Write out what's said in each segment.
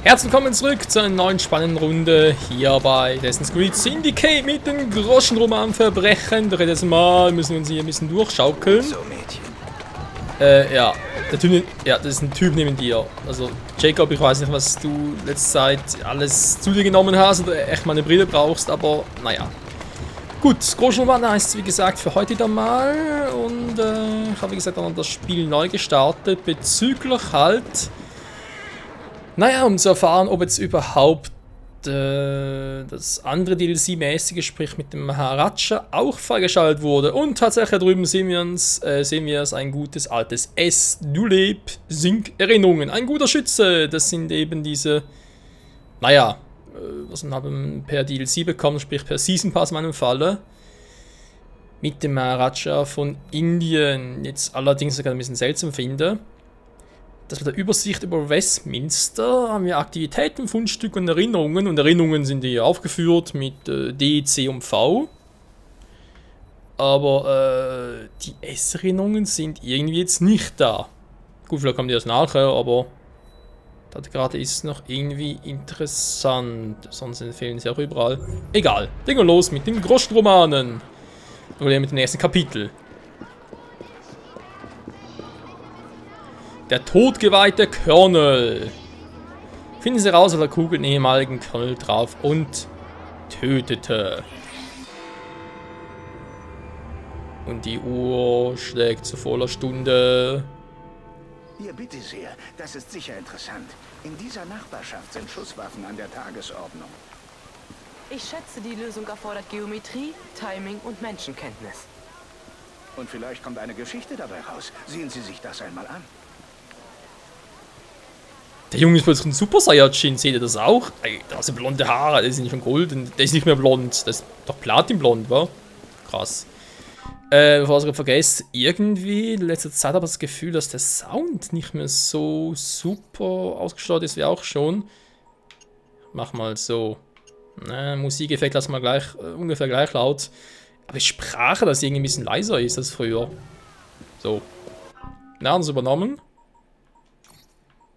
Herzlich willkommen zurück zu einer neuen spannenden Runde hier bei Assassin's Creed Syndicate mit dem Groschenroman-Verbrechen. Doch jedes Mal müssen wir uns hier ein bisschen durchschaukeln. So, Mädchen. Ja, der Typ, ja, das ist ein Typ neben dir. Also, Jacob, ich weiß nicht, was du letzte Zeit alles zu dir genommen hast oder echt mal eine Brille brauchst, aber naja. Gut, Groschenroman heißt es wie gesagt für heute wieder mal und ich habe wie gesagt dann das Spiel neu gestartet bezüglich halt. Naja, um zu erfahren, ob jetzt überhaupt das andere DLC-mäßige, sprich mit dem Maharaja, auch freigeschaltet wurde. Und tatsächlich da drüben sehen wir es, ein gutes altes S. Du leb, Sync Erinnerungen. Ein guter Schütze, das sind eben diese, naja, was wir haben per DLC bekommen, sprich per Season Pass in meinem Falle. Mit dem Maharaja von Indien. Jetzt allerdings sogar ein bisschen seltsam finde. Das mit der Übersicht über Westminster haben wir Aktivitäten, Fundstücke und Erinnerungen. Und Erinnerungen sind hier aufgeführt mit D, C und V. Aber die S-Erinnerungen sind irgendwie jetzt nicht da. Gut, vielleicht kommen die erst nachher, aber das gerade ist noch irgendwie interessant. Sonst fehlen sie auch überall. Egal, legen wir los mit den Groschenromanen. Oder mit dem nächsten Kapitel. Der totgeweihte Colonel. Finden Sie raus, ob der Kugel den ehemaligen Colonel drauf und tötete. Und die Uhr schlägt zu voller Stunde. Ja, bitte sehr. Das ist sicher interessant. In dieser Nachbarschaft sind Schusswaffen an der Tagesordnung. Ich schätze, die Lösung erfordert Geometrie, Timing und Menschenkenntnis. Und vielleicht kommt eine Geschichte dabei raus. Sehen Sie sich das einmal an. Der Junge ist plötzlich ein Super Saiyajin, seht ihr das auch? Ey, da sind blonde Haare, der ist nicht schon golden, der ist nicht mehr blond, das ist doch platinblond, wa? Krass. Bevor ich es vergesse, irgendwie in letzter Zeit habe ich das Gefühl, dass der Sound nicht mehr so super ausgestattet ist wie auch schon. Mach mal so. Musikeffekt lassen wir gleich, ungefähr gleich laut. Aber die Sprache, dass irgendwie ein bisschen leiser ist als früher. So. Na, das übernommen.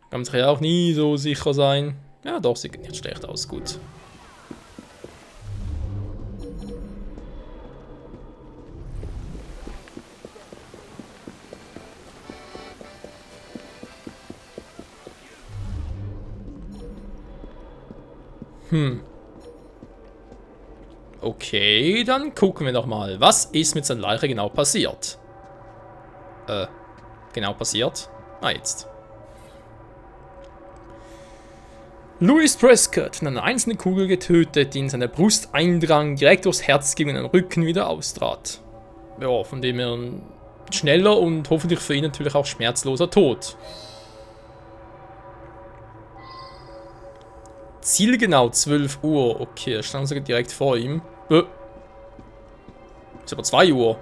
Kann man sich ja auch nie so sicher sein. Ja, doch, sieht nicht schlecht aus. Gut. Okay, dann gucken wir doch mal. Was ist mit seiner Leiche genau passiert? Genau passiert? Ah, jetzt. Louis Prescott von einer einzelnen Kugel getötet, die in seine Brust eindrang, direkt durchs Herz ging und den Rücken wieder austrat. Ja, von dem her ein schneller und hoffentlich für ihn natürlich auch schmerzloser Tod. Zielgenau 12 Uhr. Okay, er stand sogar direkt vor ihm. Ist aber 2 Uhr.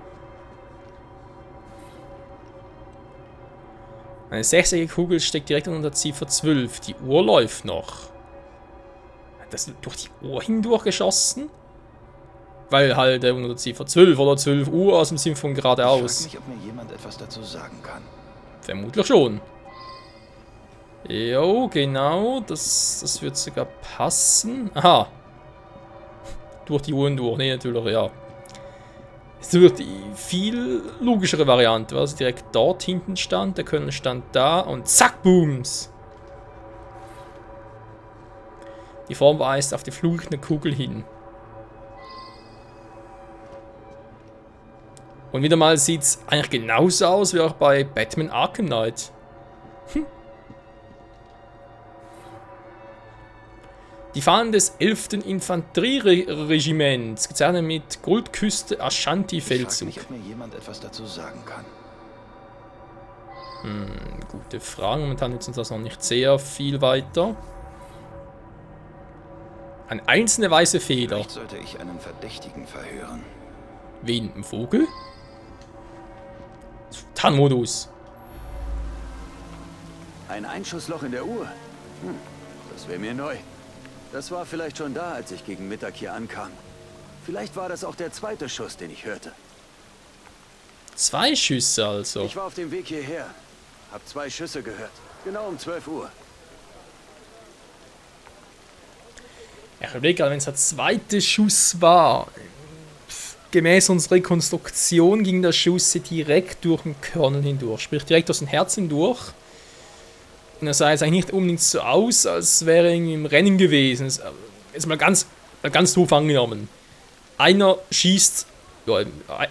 Eine 6-eckige Kugel steckt direkt unter der Ziffer 12. Die Uhr läuft noch. Hat das durch die Uhr hindurch geschossen? Weil halt unter der Ziffer 12 oder 12 Uhr aus dem Sinn von geradeaus. Ich frage mich, ob mir jemand etwas dazu sagen kann. Vermutlich schon. Jo, genau. Das wird sogar passen. Aha. Durch die Uhren durch. Nee, natürlich, ja. Es wird die viel logischere Variante, was direkt dort hinten stand. Der Colonel stand da und zack, booms. Die Form weist auf die fluchende Kugel hin. Und wieder mal sieht es eigentlich genauso aus wie auch bei Batman Arkham Knight. Die Fahnen des 11. Infanterieregiments, gezeichnet mit Goldküste Ashanti-Feldzug. Ich frage mich, ob mir jemand etwas dazu sagen kann. Gute Frage. Momentan nützt uns das noch nicht sehr viel weiter. Eine einzelne weiße Feder. Vielleicht sollte ich einen Verdächtigen verhören. Wen? Ein Vogel? Tarnmodus. Ein Einschussloch in der Uhr? Das wäre mir neu. Das war vielleicht schon da, als ich gegen Mittag hier ankam. Vielleicht war das auch der zweite Schuss, den ich hörte. 2 Schüsse also. Ich war auf dem Weg hierher. Hab 2 Schüsse gehört. Genau um 12 Uhr. Ich überlege gerade, wenn es der zweite Schuss war, gemäß unserer Rekonstruktion ging der Schuss direkt durch den Körnel hindurch, sprich direkt aus dem Herzen hindurch. Und das sah jetzt eigentlich nicht unbedingt so aus, als wäre er irgendwie im Rennen gewesen. Jetzt mal ganz doof angenommen. Einer schießt, ja,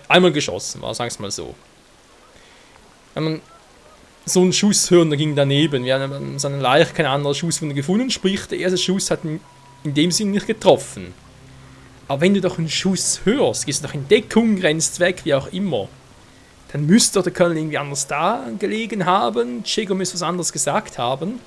einmal geschossen, sagen wir es mal so. Wenn man so einen Schuss hört, der ging daneben. Wir haben an seiner Leiche keine andere Schusswunde gefunden, sprich der erste Schuss hat ihn in dem Sinne nicht getroffen. Aber wenn du doch einen Schuss hörst, gehst du doch in Deckung, rennst weg, wie auch immer, dann müsste der Colonel irgendwie anders da gelegen haben. Chico müsste was anderes gesagt haben.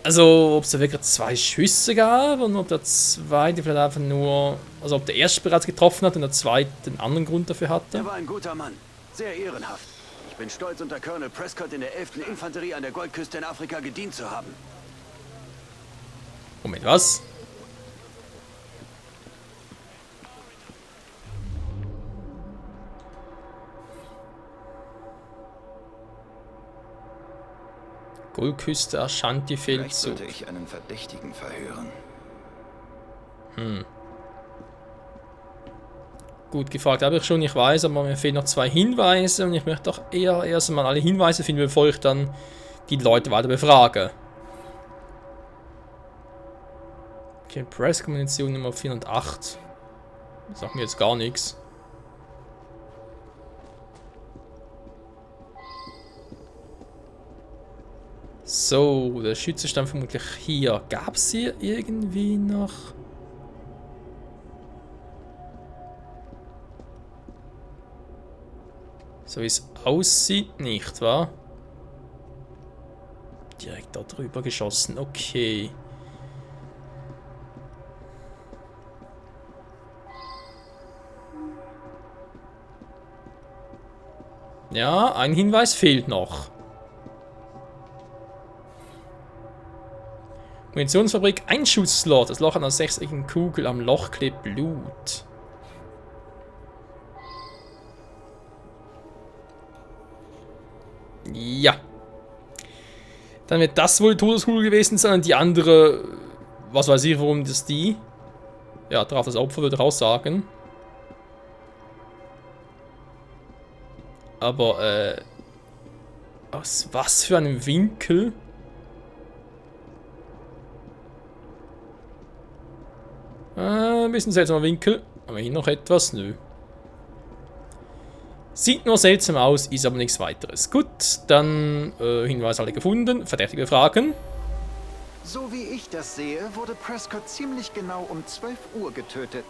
Also, ob es da wirklich 2 Schüsse gab und ob der zweite vielleicht einfach nur, also ob der erste bereits getroffen hat und der zweite einen anderen Grund dafür hatte. Er war ein guter Mann, sehr ehrenhaft. Ich bin stolz, unter Colonel Prescott in der 11. Infanterie an der Goldküste in Afrika gedient zu haben. Moment, was? Goldküste, Ashanti-Feldzug. Sollte ich einen Verdächtigen verhören. Gut gefragt habe ich schon, ich weiß, aber mir fehlen noch 2 Hinweise und ich möchte doch eher erst einmal alle Hinweise finden, bevor ich dann die Leute weiter befrage. Okay, Press-Kommunikation Nummer 408. Das sagt mir jetzt gar nichts. So, der Schütze stand vermutlich hier. Gab es hier irgendwie noch... So wie es aussieht, nicht wahr? Direkt da drüber geschossen, okay. Ja, ein Hinweis fehlt noch. Munitionsfabrik, Einschussslot. Das Loch an einer 6-eckigen Kugel, am Loch klebt Blut. Ja. Dann wird das wohl die Todeskugel gewesen sein und die andere, was weiß ich, warum das die... Ja, drauf das Opfer würde raussagen. Aber, aus was für einem Winkel? Ein bisschen seltsamer Winkel. Aber hier noch etwas? Nö. Sieht nur seltsam aus, ist aber nichts weiteres. Gut, dann Hinweise alle gefunden. Verdächtige Fragen. So wie ich das sehe, wurde Prescott ziemlich genau um 12 Uhr getötet.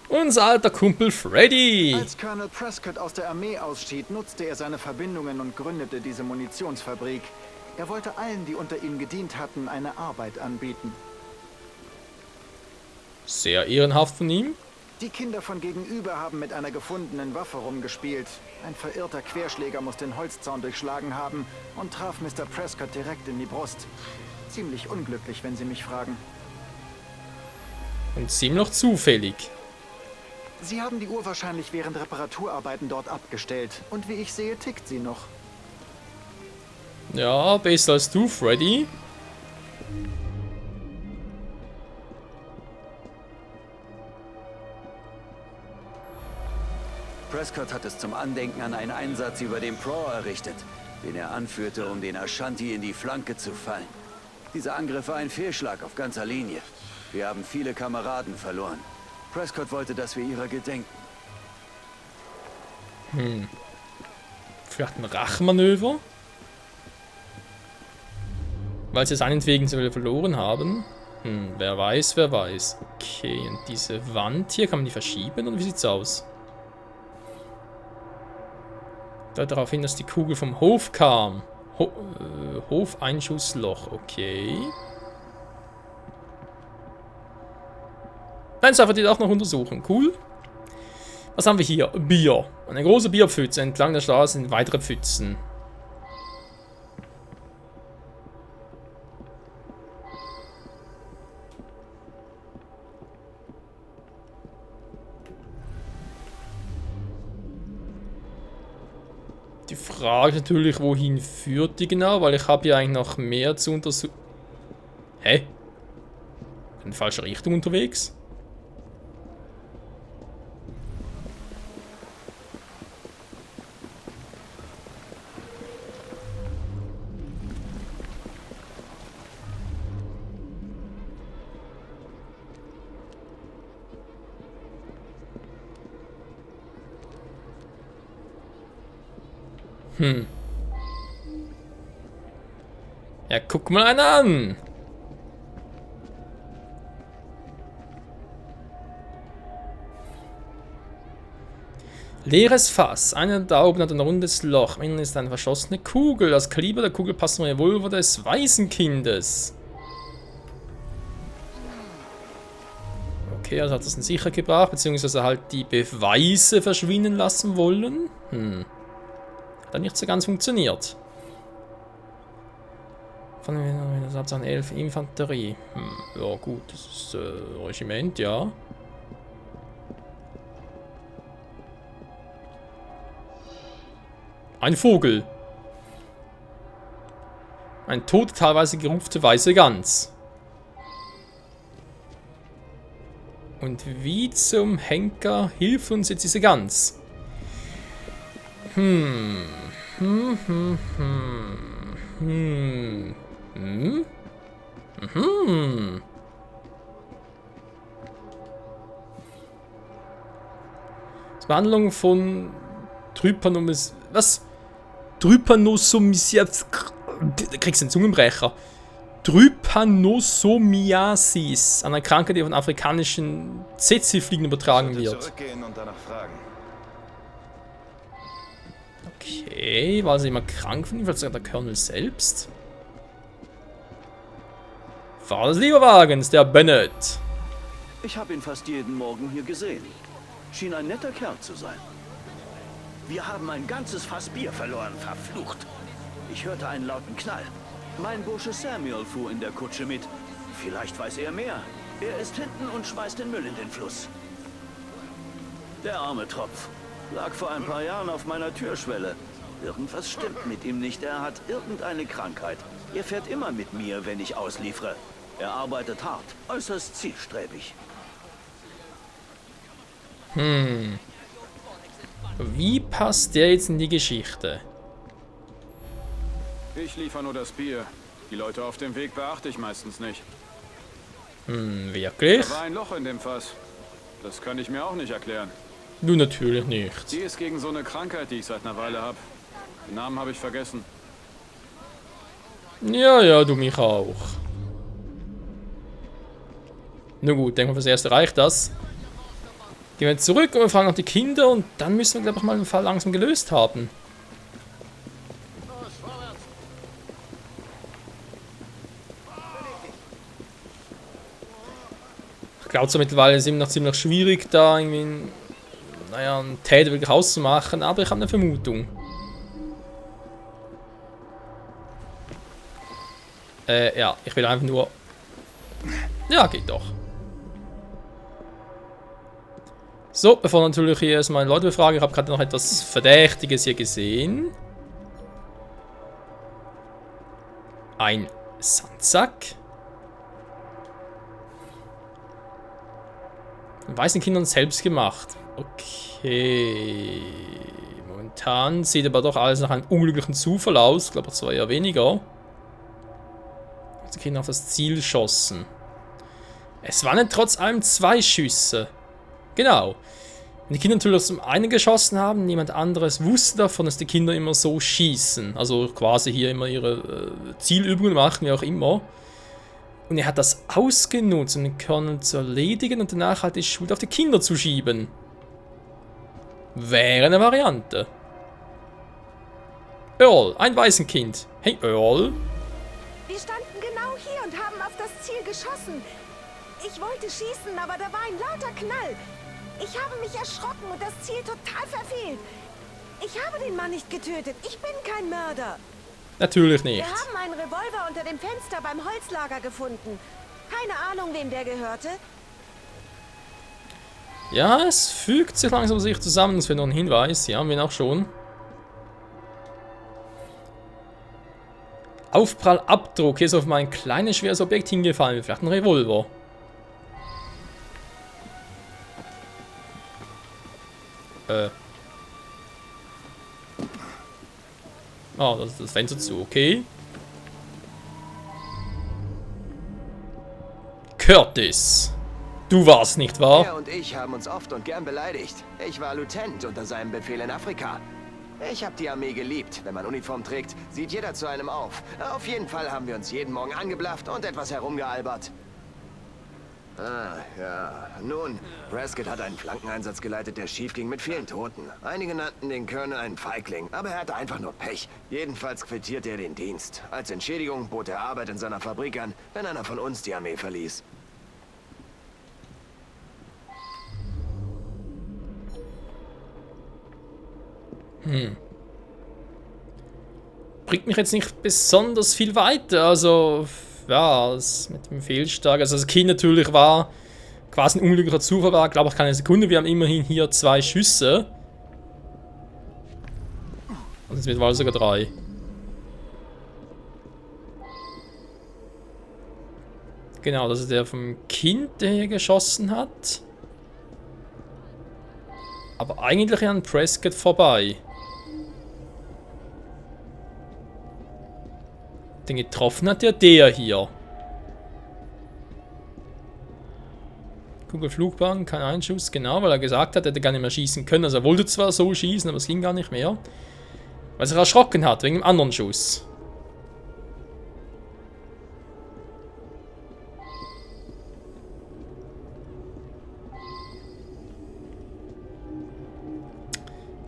Unser alter Kumpel Freddy. Als Colonel Prescott aus der Armee ausschied, nutzte er seine Verbindungen und gründete diese Munitionsfabrik. Er wollte allen, die unter ihm gedient hatten, eine Arbeit anbieten. Sehr ehrenhaft von ihm. Die Kinder von gegenüber haben mit einer gefundenen Waffe rumgespielt. Ein verirrter Querschläger muss den Holzzaun durchschlagen haben und traf Mr. Prescott direkt in die Brust. Ziemlich unglücklich, wenn Sie mich fragen. Und ziemlich zufällig. Sie haben die Uhr wahrscheinlich während Reparaturarbeiten dort abgestellt. Und wie ich sehe, tickt sie noch. Ja, besser als du, Freddy. Prescott hat es zum Andenken an einen Einsatz über den Praw errichtet, den er anführte, um den Ashanti in die Flanke zu fallen. Dieser Angriff war ein Fehlschlag auf ganzer Linie. Wir haben viele Kameraden verloren. Prescott wollte, dass wir ihrer gedenken. Vielleicht ein Rachmanöver? Weil sie seinetwegen so wieder verloren haben? Wer weiß, wer weiß. Okay, und diese Wand hier, kann man die verschieben oder wie sieht's aus? Deutet darauf hin, dass die Kugel vom Hof kam. Hofeinschussloch, okay. Nein, das die auch noch untersuchen. Cool. Was haben wir hier? Bier. Eine große Bierpfütze. Entlang der Straße sind weitere Pfützen. Die Frage ist natürlich, wohin führt die genau, weil ich habe ja eigentlich noch mehr zu untersuchen. Hä? In die falsche Richtung unterwegs. Ja, guck mal einen an. Leeres Fass. Einer der Augen hat ein rundes Loch. Im Inneren ist eine verschlossene Kugel. Das Kaliber der Kugel passt zum Revolver des Waisenkindes. Okay, also hat das ihn sicher gebracht, beziehungsweise halt die Beweise verschwinden lassen wollen. Hat nicht so ganz funktioniert. Von der Absatz 11 Infanterie. Ja gut, das ist Regiment, ja. Ein Vogel. Ein tote, teilweise gerupfte weiße Gans. Und wie zum Henker hilft uns jetzt diese Gans? Das Behandlung von Trypanomyces. Was? Trypanosomiasis. Da kriegst du einen Zungenbrecher. Trypanosomiasis. Eine Krankheit, die von afrikanischen Tsetse-Fliegen übertragen wird. Zurückgehen und danach fragen. Okay, war sie immer krank von ihm? Vielleicht sogar der Colonel selbst? Fahrer des Lieferwagens, der Bennett. Ich habe ihn fast jeden Morgen hier gesehen. Schien ein netter Kerl zu sein. Wir haben ein ganzes Fass Bier verloren, verflucht. Ich hörte einen lauten Knall. Mein Bursche Samuel fuhr in der Kutsche mit. Vielleicht weiß er mehr. Er ist hinten und schmeißt den Müll in den Fluss. Der arme Tropf lag vor ein paar Jahren auf meiner Türschwelle. Irgendwas stimmt mit ihm nicht. Er hat irgendeine Krankheit. Er fährt immer mit mir, wenn ich ausliefere. Er arbeitet hart, äußerst zielstrebig. Wie passt der jetzt in die Geschichte? Ich liefere nur das Bier. Die Leute auf dem Weg beachte ich meistens nicht. Wirklich? Da war ein Loch in dem Fass. Das kann ich mir auch nicht erklären. Du natürlich nicht. Die ist gegen so eine Krankheit, die ich seit einer Weile habe. Den Namen habe ich vergessen. Ja, du mich auch. Na gut, denken wir, fürs Erste reicht das. Gehen wir zurück und wir fragen nach die Kinder und dann müssen wir, glaube ich, mal den Fall langsam gelöst haben. Ich glaube, so mittlerweile ist es immer noch ziemlich schwierig, da irgendwie einen Täter wirklich auszumachen, aber ich habe eine Vermutung. Ja, ich will einfach nur... Ja, geht doch. So, bevor natürlich hier erstmal Leute befragen, ich habe gerade noch etwas Verdächtiges hier gesehen. Ein Sandsack. Von weißen Kindern selbst gemacht. Okay. Momentan sieht aber doch alles nach einem unglücklichen Zufall aus. Ich glaube, zwar eher weniger. Die Kinder auf das Ziel schossen. Es waren trotz allem 2 Schüsse. Genau. Wenn die Kinder natürlich zum einen geschossen haben, niemand anderes wusste davon, dass die Kinder immer so schießen. Also quasi hier immer ihre Zielübungen machen, wie auch immer. Und er hat das ausgenutzt, um den Colonel zu erledigen und danach halt die Schuld auf die Kinder zu schieben. Wäre eine Variante. Earl, ein Waisenkind. Hey Earl. Wir standen genau hier und haben auf das Ziel geschossen. Ich wollte schießen, aber da war ein lauter Knall. Ich habe mich erschrocken und das Ziel total verfehlt. Ich habe den Mann nicht getötet. Ich bin kein Mörder. Natürlich nicht. Wir haben einen Revolver unter dem Fenster beim Holzlager gefunden. Keine Ahnung, wem der gehörte. Ja, es fügt sich langsam sich zusammen. Das wäre noch ein Hinweis. Ja, haben wir auch schon. Aufprallabdruck. Hier ist auf mein kleines, schweres Objekt hingefallen. Vielleicht ein Revolver. Ah, das Fenster zu, okay. Curtis. Du warst nicht wahr? Er und ich haben uns oft und gern beleidigt. Ich war Lieutenant unter seinem Befehl in Afrika. Ich habe die Armee geliebt. Wenn man Uniform trägt, sieht jeder zu einem auf. Auf jeden Fall haben wir uns jeden Morgen angeblafft und etwas herumgealbert. Ah, ja. Nun, Prescott hat einen Flankeneinsatz geleitet, der schief ging mit vielen Toten. Einige nannten den Colonel einen Feigling, aber er hatte einfach nur Pech. Jedenfalls quittierte er den Dienst. Als Entschädigung bot er Arbeit in seiner Fabrik an, wenn einer von uns die Armee verließ. Bringt mich jetzt nicht besonders viel weiter, also ja, das mit dem Fehlschlag, also das Kind natürlich war quasi ein unglücklicher Zufall, war glaube ich keine Sekunde, wir haben immerhin hier 2 Schüsse. Und es wird wohl sogar 3. Genau, das ist der vom Kind, der hier geschossen hat. Aber eigentlich an Prescott vorbei. Den getroffen hat ja der hier. Kugelflugbahn, kein Einschuss, genau, weil er gesagt hat, er hätte gar nicht mehr schießen können. Also er wollte zwar so schießen, aber es ging gar nicht mehr. Weil er sich erschrocken hat, wegen dem anderen Schuss.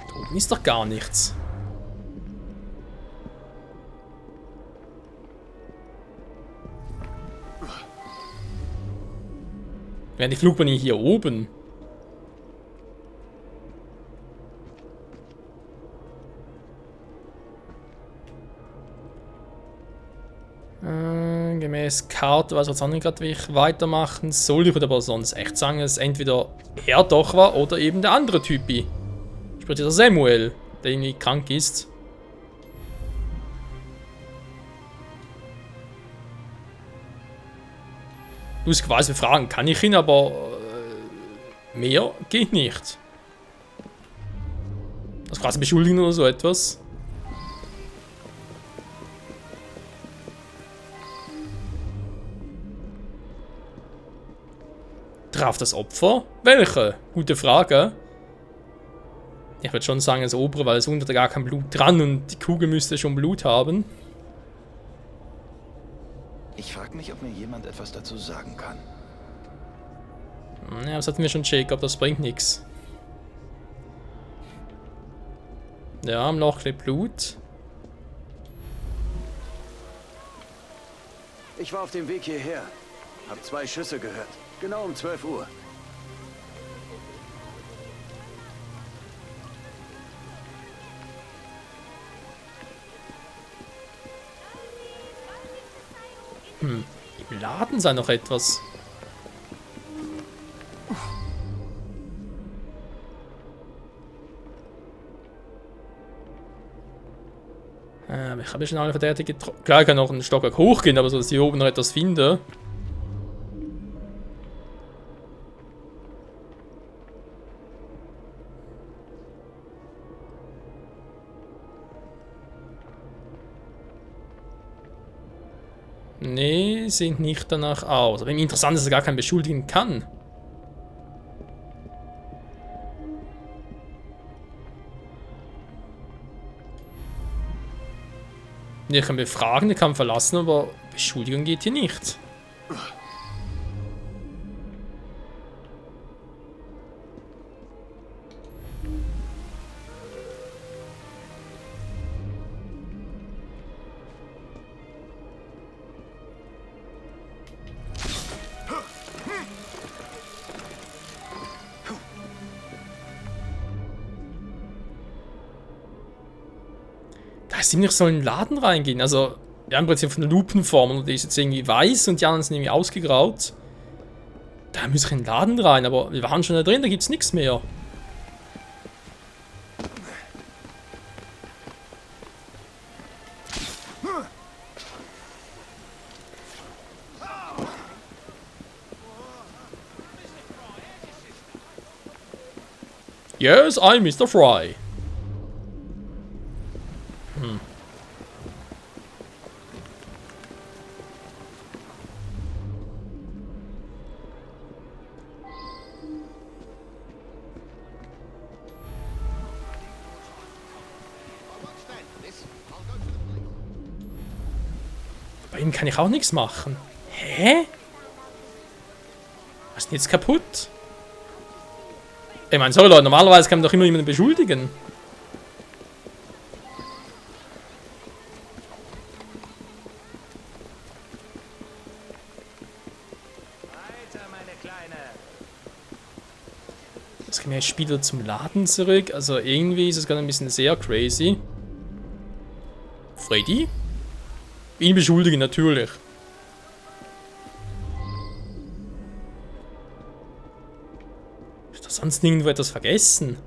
Da oben ist doch gar nichts. Wäre die Flugbahn hier oben? Gemäß Karte, was jetzt gerade weitermachen soll. Ich würde aber sonst echt sagen, dass entweder er doch war oder eben der andere Typi. Sprich der Samuel, der irgendwie krank ist. Lustigerweise befragen kann ich ihn, aber mehr geht nicht. Das quasi beschuldigen oder so etwas. Traf das Opfer? Welche? Gute Frage. Ich würde schon sagen, das obere, weil es unter gar kein Blut dran und die Kugel müsste schon Blut haben. Ich frage mich, ob mir jemand etwas dazu sagen kann. Ja, das hatten wir schon, Jacob, das bringt nichts. Ja, am Loch klebt Blut. Ich war auf dem Weg hierher. Hab 2 Schüsse gehört. Genau um 12 Uhr. Im Laden sei noch etwas. Ich habe schon alle Verdächtige getroffen. Klar, ich kann noch einen Stockwerk hochgehen, aber so, dass ich hier oben noch etwas finde. Nee, sieht nicht danach aus. Aber interessant ist, dass er gar keinen beschuldigen kann. Der kann befragen, der kann verlassen, aber Beschuldigung geht hier nicht. Ziemlich so in den Laden reingehen. Also, ja, im Prinzip von der Lupenform. Und die ist jetzt irgendwie weiß und die anderen sind irgendwie ausgegraut. Da muss ich in den Laden rein, aber wir waren schon da drin, da gibt's nichts mehr. Yes, I'm Mr. Fry. Bei ihm kann ich auch nichts machen. Hä? Was ist denn jetzt kaputt? Ich meine, sorry Leute, normalerweise kann man doch immer jemanden beschuldigen. Jetzt gehen wir jetzt wieder zum Laden zurück. Also irgendwie ist es gerade ein bisschen sehr crazy. Freddy? Ihn beschuldigen, natürlich. Ist da sonst nirgendwo etwas vergessen?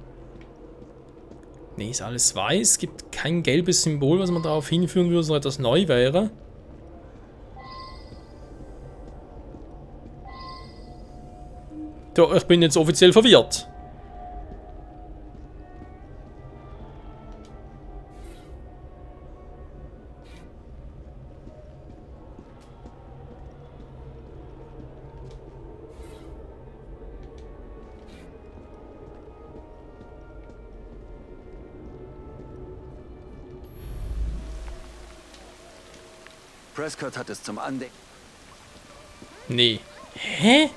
Nee, ist alles weiß. Gibt kein gelbes Symbol, was man darauf hinführen würde, dass noch etwas neu wäre. Doch, ich bin jetzt offiziell verwirrt. Prescott hat es zum Andenken. Nee. Hä?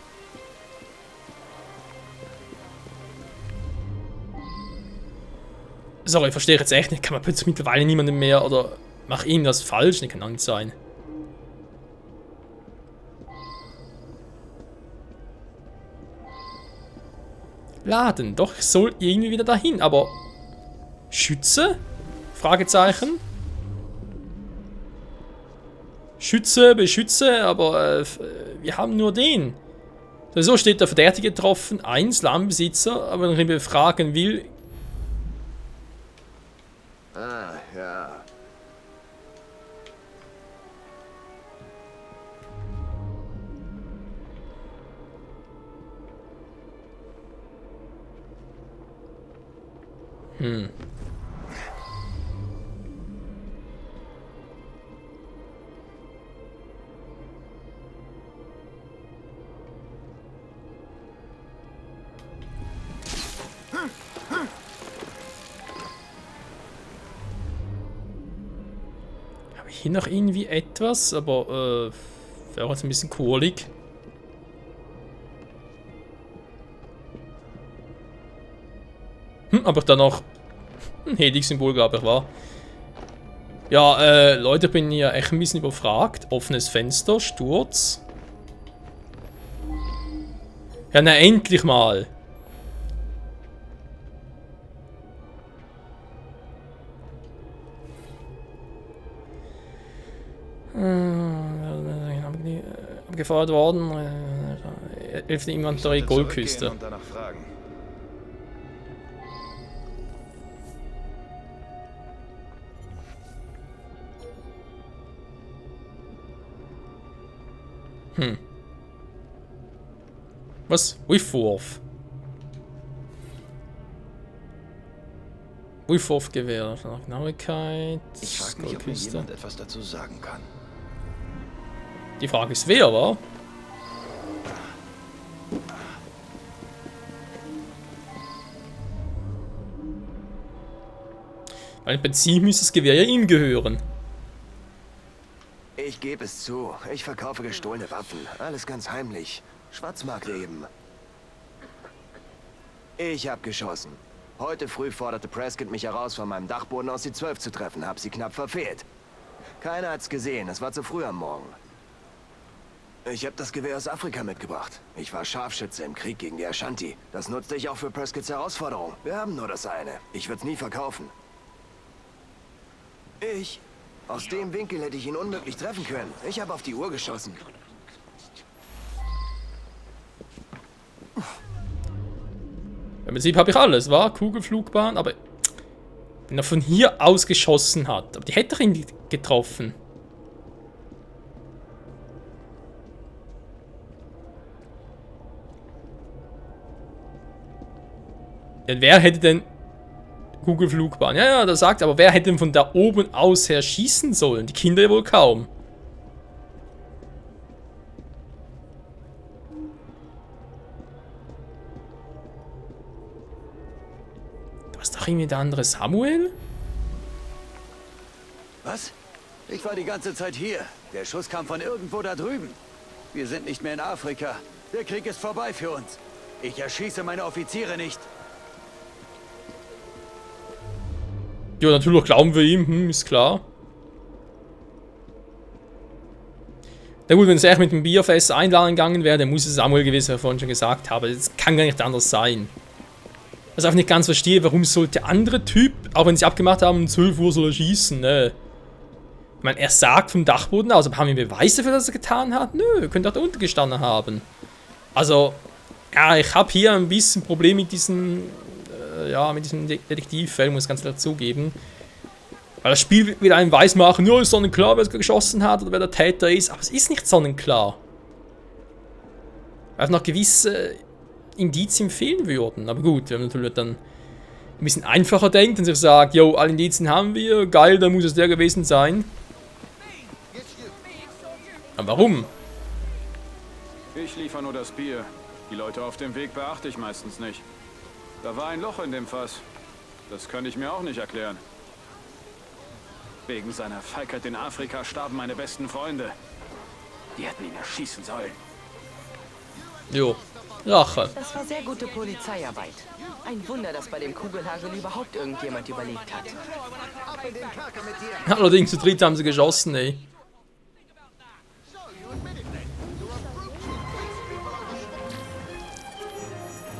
Sorry, ich verstehe jetzt echt nicht. Kann man plötzlich mittlerweile niemanden mehr oder mach irgendwas falsch? Nee, kann auch nicht sein. Laden, doch, ich soll irgendwie wieder dahin, aber Schütze? Fragezeichen. Schütze, beschütze, aber wir haben nur den. So steht der Verdächtige getroffen, 1 Ladenbesitzer, aber wenn ich ihn befragen will. Ah, ja. Habe ich hier noch irgendwie etwas, aber wäre jetzt ein bisschen kohlig. Aber da noch ein Hedig-Symbol, glaube ich, war. Ja, Leute, ich bin hier echt ein bisschen überfragt. Offenes Fenster, Sturz. Ja, na endlich mal. Abgefeuert worden. 11. Inventory, Goldküste. Und danach fragen. Was? Whiffwurf. Whiffwurf-Gewehr. Genauigkeit. Ich frage mich, ob mir jemand etwas dazu sagen kann. Die Frage ist, wer war? Weil im Prinzip müsste das Gewehr ja ihm gehören. Ich gebe es zu. Ich verkaufe gestohlene Waffen. Alles ganz heimlich. Schwarzmarkt eben. Ich habe geschossen. Heute früh forderte Prescott mich heraus, von meinem Dachboden aus die 12 zu treffen. Hab sie knapp verfehlt. Keiner hat's gesehen. Es war zu früh am Morgen. Ich habe das Gewehr aus Afrika mitgebracht. Ich war Scharfschütze im Krieg gegen die Ashanti. Das nutzte ich auch für Prescotts Herausforderung. Wir haben nur das eine. Ich würde es nie verkaufen. Aus dem Winkel hätte ich ihn unmöglich treffen können. Ich habe auf die Uhr geschossen. Im Prinzip habe ich alles, war Kugelflugbahn, aber wenn er von hier aus geschossen hat, aber die hätte er ihn getroffen. Ja, wer hätte denn... Google Flugbahn. Ja, ja, das sagt, aber wer hätte denn von da oben aus her schießen sollen? Die Kinder ja wohl kaum. Da ist doch irgendwie der andere Samuel? Was? Ich war die ganze Zeit hier. Der Schuss kam von irgendwo da drüben. Wir sind nicht mehr in Afrika. Der Krieg ist vorbei für uns. Ich erschieße meine Offiziere nicht. Ja, natürlich glauben wir ihm, ist klar. Na gut, wenn es echt mit dem Bierfest einladen gegangen wäre, dann muss es Samuel gewesen, wie ich vorhin schon gesagt habe. Das kann gar nicht anders sein. Was ich auch nicht ganz verstehe, warum sollte der andere Typ, auch wenn sie abgemacht haben, um 12 Uhr soll er schießen, ne? Ich meine, er sagt vom Dachboden aus, aber haben wir Beweise dafür, dass er getan hat? Nö, könnte auch da unten gestanden haben. Also, ja, ich habe hier ein bisschen Problem mit diesem, ja, mit diesem Detektivfall, muss ich ganz klar zugeben. Weil das Spiel will einem weismachen, ja, ist sonnenklar, wer es geschossen hat oder wer der Täter ist, aber es ist nicht sonnenklar. Weil noch gewisse Indizien fehlen würden. Aber gut, wenn man natürlich dann ein bisschen einfacher denkt und sich sagt, jo, alle Indizien haben wir, geil, dann muss es der gewesen sein. Aber warum? Ich liefere nur das Bier. Die Leute auf dem Weg beachte ich meistens nicht. Da war ein Loch in dem Fass. Das könnte ich mir auch nicht erklären. Wegen seiner Feigheit in Afrika starben meine besten Freunde. Die hätten ihn erschießen sollen. Jo, Rache. Das war sehr gute Polizeiarbeit. Ein Wunder, dass bei dem Kugelhagel überhaupt irgendjemand überlebt hat. Allerdings zu dritt haben sie geschossen, ey.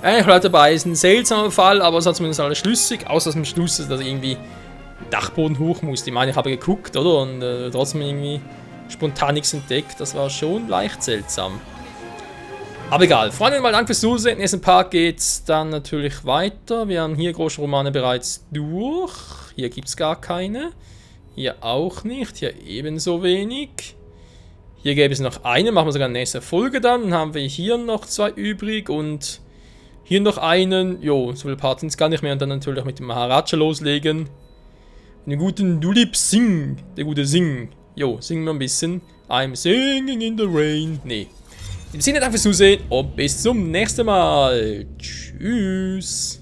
Ich bleibe dabei, ist ein seltsamer Fall, aber es hat zumindest alles schlüssig, außer am Schluss, dass irgendwie Dachboden hoch musste. Ich meine, ich habe geguckt, oder? Und trotzdem irgendwie spontan nichts entdeckt. Das war schon leicht seltsam. Aber egal. Freunde, mal danke fürs Zusehen. Im nächsten Part geht's dann natürlich weiter. Wir haben hier Groschenromane bereits durch. Hier gibt es gar keine. Hier auch nicht. Hier ebenso wenig. Hier gäbe es noch eine. Machen wir sogar in der nächsten Folge dann. Dann haben wir hier noch 2 übrig und hier noch einen. Jo, so viele Parts sind es gar nicht mehr. Und dann natürlich mit dem Maharaja loslegen. Den guten Dulip Singh. Der gute Singh. Jo, singen wir ein bisschen. I'm singing in the rain. Nee. In dem Sinne, danke fürs Zusehen und bis zum nächsten Mal. Tschüss.